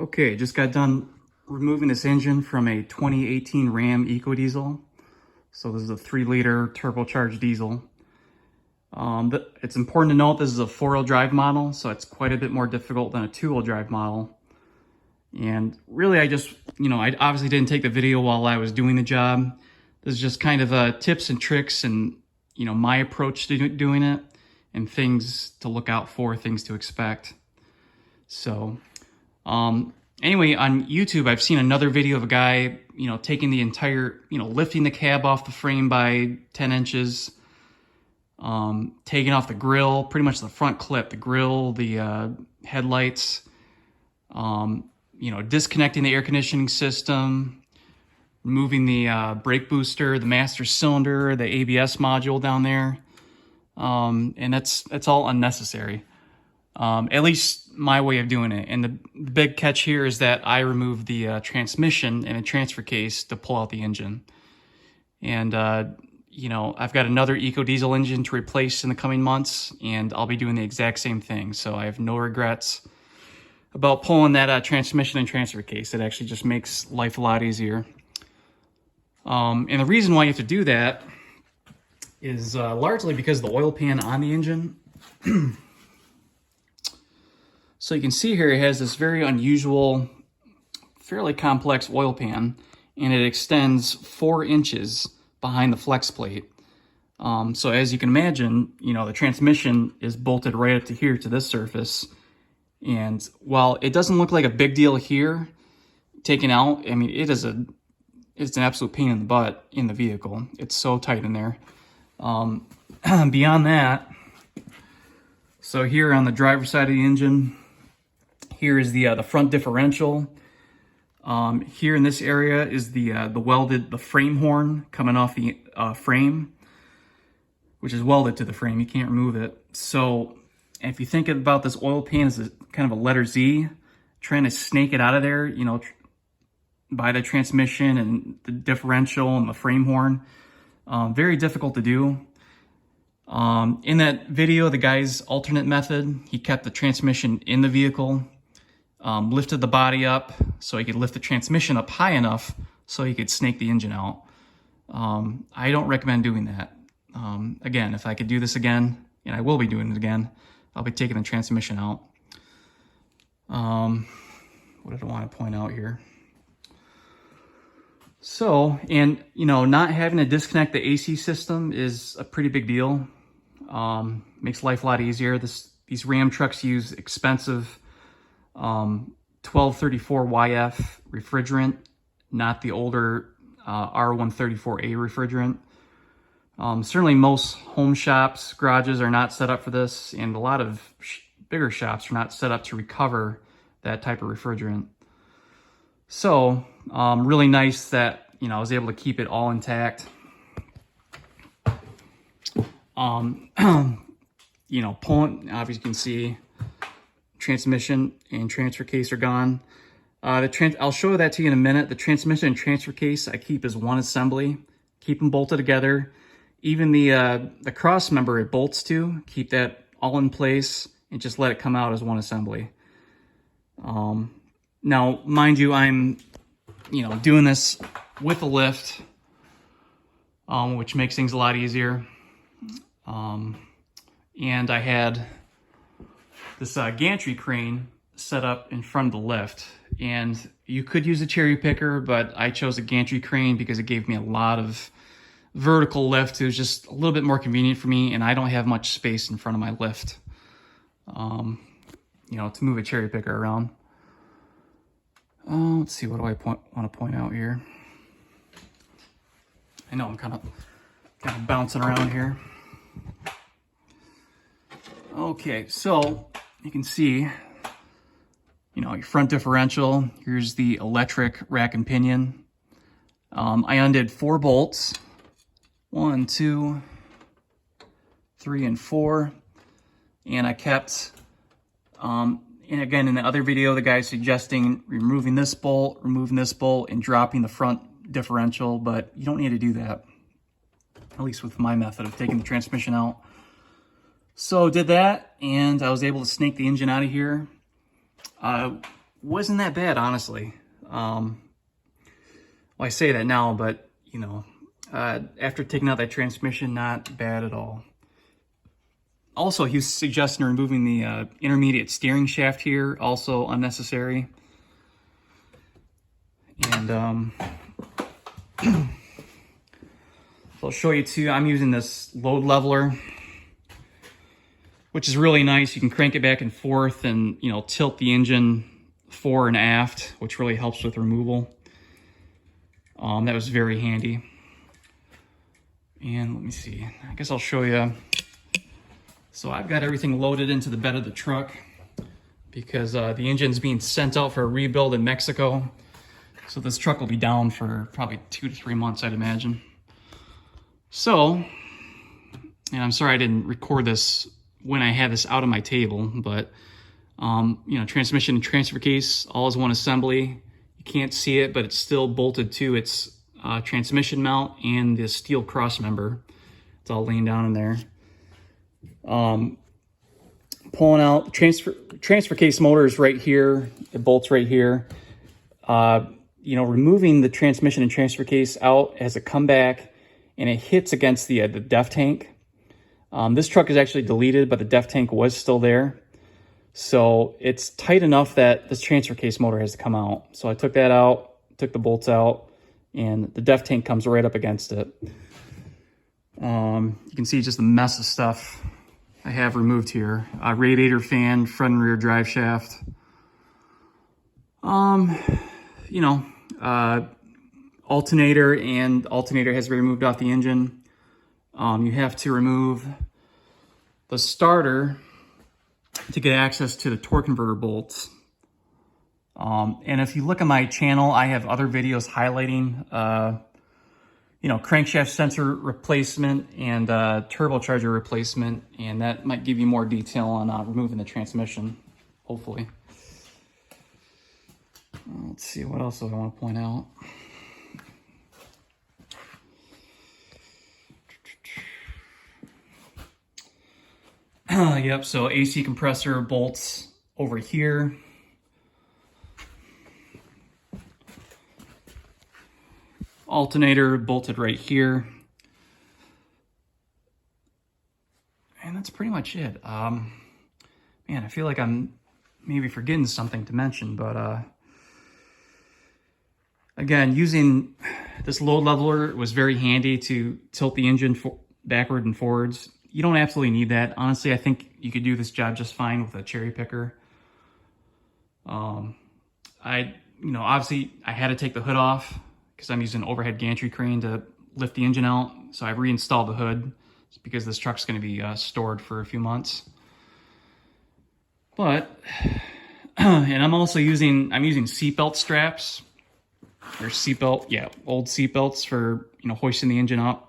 Okay, just got done removing this engine from a 2018 Ram Ecodiesel. So this is a 3-liter turbocharged diesel. It's important to note this is a 4-wheel drive model, so it's quite a bit more difficult than a 2-wheel drive model. And really I obviously didn't take the video while I was doing the job. This is just kind of tips and tricks and, my approach to doing it and things to look out for, things to expect. So, anyway, on YouTube, I've seen another video of a guy, taking the entire, lifting the cab off the frame by 10 inches, taking off the grill, pretty much the front clip, the grill, the headlights, disconnecting the air conditioning system, removing the brake booster, the master cylinder, the ABS module down there, and that's all unnecessary. At least my way of doing it. And the big catch here is that I removed the transmission and a transfer case to pull out the engine. And, I've got another Ecodiesel engine to replace in the coming months, and I'll be doing the exact same thing. So I have no regrets about pulling that transmission and transfer case. It actually just makes life a lot easier. And the reason why you have to do that is largely because of the oil pan on the engine. So you can see here it has this very unusual, fairly complex oil pan, and it extends 4 inches behind the flex plate. So as you can imagine, the transmission is bolted right up to here to this surface. And while it doesn't look like a big deal here, taken out, I mean, it's an absolute pain in the butt in the vehicle. It's so tight in there. Beyond that, so here on the driver's side of the engine, here is the front differential. Here in this area is the frame horn coming off the frame, which is welded to the frame. You can't remove it. So if you think about this oil pan as kind of a letter Z, trying to snake it out of there, by the transmission and the differential and the frame horn, very difficult to do. In that video, the guy's alternate method, he kept the transmission in the vehicle, lifted the body up so he could lift the transmission up high enough so he could snake the engine out. I don't recommend doing that. Again, if I could do this again, and I will be doing it again, I'll be taking the transmission out. What did I want to point out here? So, and not having to disconnect the AC system is a pretty big deal. Makes life a lot easier. These Ram trucks use expensive 1234YF refrigerant, not the older R134A refrigerant. Certainly most home shops, garages are not set up for this, and a lot of bigger shops are not set up to recover that type of refrigerant. So, really nice that, I was able to keep it all intact. Pulling, obviously you can see transmission and transfer case are gone. I'll show that to you in a minute. The transmission and transfer case I keep as one assembly. Keep them bolted together. Even the cross member it bolts to, keep that all in place and just let it come out as one assembly. Now, mind you, I'm, doing this with a lift, which makes things a lot easier. And I had this gantry crane set up in front of the lift. And you could use a cherry picker, but I chose a gantry crane because it gave me a lot of vertical lift. It was just a little bit more convenient for me, and I don't have much space in front of my lift, to move a cherry picker around. Let's see, what do I want to point out here? I know I'm kind of bouncing around here. Okay, so you can see, your front differential. Here's the electric rack and pinion. I undid 4 bolts. 1, 2, 3, and 4. And I kept, and again, in the other video, the guy's suggesting removing this bolt, and dropping the front differential, but you don't need to do that, at least with my method of taking the transmission out. So did that, and I was able to snake the engine out of here. wasn't that bad, honestly. Well, I say that now, but you know, after taking out that transmission, not bad at all. Also, he was suggesting removing the intermediate steering shaft here, also unnecessary. And so I'll show you too, I'm using this load leveler, which is really nice. You can crank it back and forth and, you know, tilt the engine fore and aft, which really helps with removal. That was very handy. And let me see, I guess I'll show you. So I've got everything loaded into the bed of the truck because the engine's being sent out for a rebuild in Mexico. So this truck will be down for probably 2 to 3 months, I'd imagine. So, and I'm sorry I didn't record this when I had this out on my table, but you know, transmission and transfer case, all is one assembly. You can't see it, but it's still bolted to its transmission mount and the steel cross member. It's all laying down in there. Pulling out the transfer case motor is right here. It bolts right here. You know, removing the transmission and transfer case out as a comeback, and it hits against the def tank. This truck is actually deleted, but the def tank was still there. So it's tight enough that this transfer case motor has to come out. So I took that out, took the bolts out, and the def tank comes right up against it. You can see just the mess of stuff I have removed here. Radiator fan, front and rear drive shaft. You know, alternator, and alternator has been removed off the engine. You have to remove the starter to get access to the torque converter bolts. And if you look at my channel, I have other videos highlighting, you know, crankshaft sensor replacement and turbocharger replacement, and that might give you more detail on removing the transmission, hopefully. Let's see, what else do I want to point out? Yep, so AC compressor bolts over here. Alternator bolted right here. And that's pretty much it. Man, I feel like I'm maybe forgetting something to mention, but again, using this load leveler was very handy to tilt the engine backward and forwards. You don't absolutely need that. Honestly, I think you could do this job just fine with a cherry picker. You know, obviously I had to take the hood off because I'm using an overhead gantry crane to lift the engine out. So I reinstalled the hood because this truck's going to be stored for a few months. But, and I'm also using seatbelt straps, or old seatbelts for, you know, hoisting the engine up.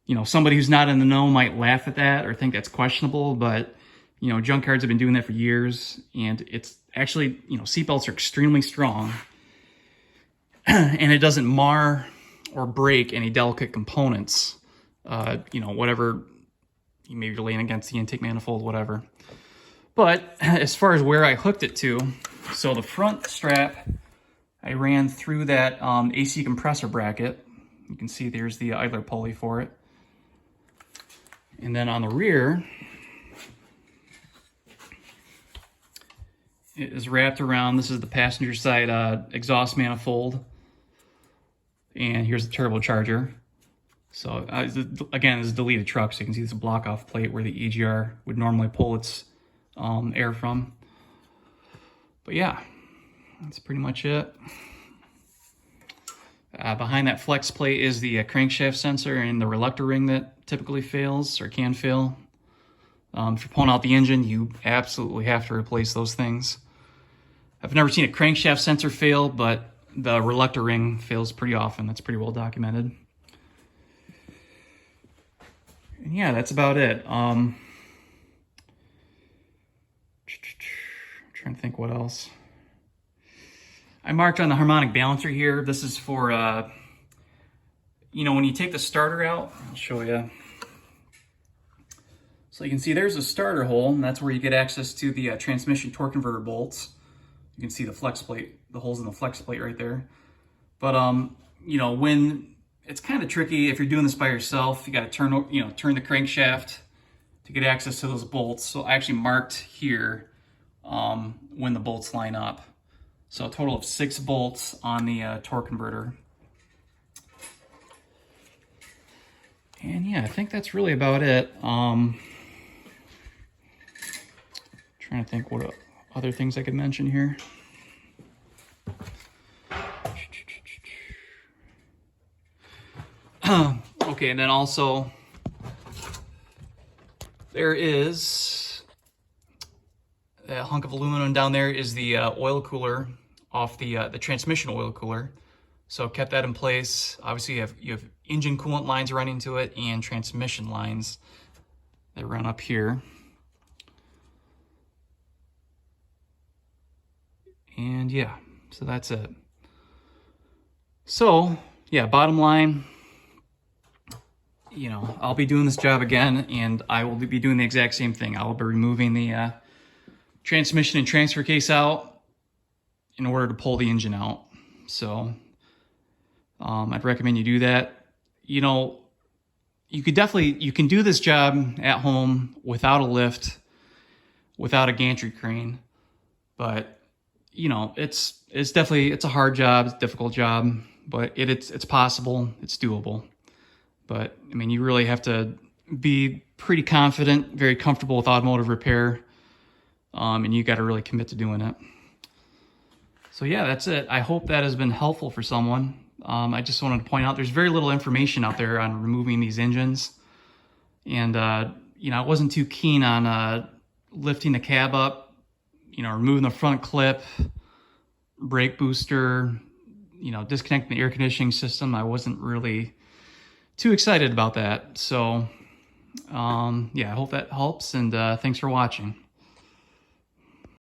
You know, somebody who's not in the know might laugh at that or think that's questionable, but, you know, junkyards have been doing that for years, and it's actually, you know, seatbelts are extremely strong, and it doesn't mar or break any delicate components, you know, whatever, maybe you're laying against the intake manifold, whatever. But as far as where I hooked it to, so the front strap, I ran through that AC compressor bracket. You can see there's the idler pulley for it. And then on the rear, it is wrapped around, this is the passenger side exhaust manifold. And here's the turbocharger. So again, this is a deleted truck, so you can see this block off plate where the EGR would normally pull its air from. But yeah, that's pretty much it. Behind that flex plate is the crankshaft sensor and the reluctor ring that typically fails or can fail. If you're pulling out the engine, you absolutely have to replace those things. I've never seen a crankshaft sensor fail, but the reluctor ring fails pretty often. That's pretty well documented. And yeah, that's about it. I'm trying to think what else. I marked on the harmonic balancer here. This is for, you know, when you take the starter out, I'll show you. So you can see there's a starter hole, and that's where you get access to the transmission torque converter bolts. You can see the flex plate, the holes in the flex plate right there. But you know, when it's kind of tricky if you're doing this by yourself, you got to turn the crankshaft to get access to those bolts. So I actually marked here when the bolts line up. So a total of 6 bolts on the torque converter. And yeah, I think that's really about it. Trying to think what other things I could mention here. Okay, and then also there is a hunk of aluminum down there is the oil cooler off the transmission oil cooler. So kept that in place. Obviously you have engine coolant lines running to it and transmission lines that run up here. And yeah, so that's it. So yeah, bottom line, you know, I'll be doing this job again, and I will be doing the exact same thing. I will be removing the transmission and transfer case out in order to pull the engine out. So I'd recommend you do that. You know, you can do this job at home without a lift, without a gantry crane, but you know, it's a hard job, it's a difficult job, but it's possible, it's doable. But I mean, you really have to be pretty confident, very comfortable with automotive repair, and you got to really commit to doing it. So yeah, that's it. I hope that has been helpful for someone. I just wanted to point out there's very little information out there on removing these engines, and you know, I wasn't too keen on lifting the cab up, you know, removing the front clip, brake booster, you know, disconnecting the air conditioning system. I wasn't really too excited about that. So yeah, I hope that helps, and thanks for watching.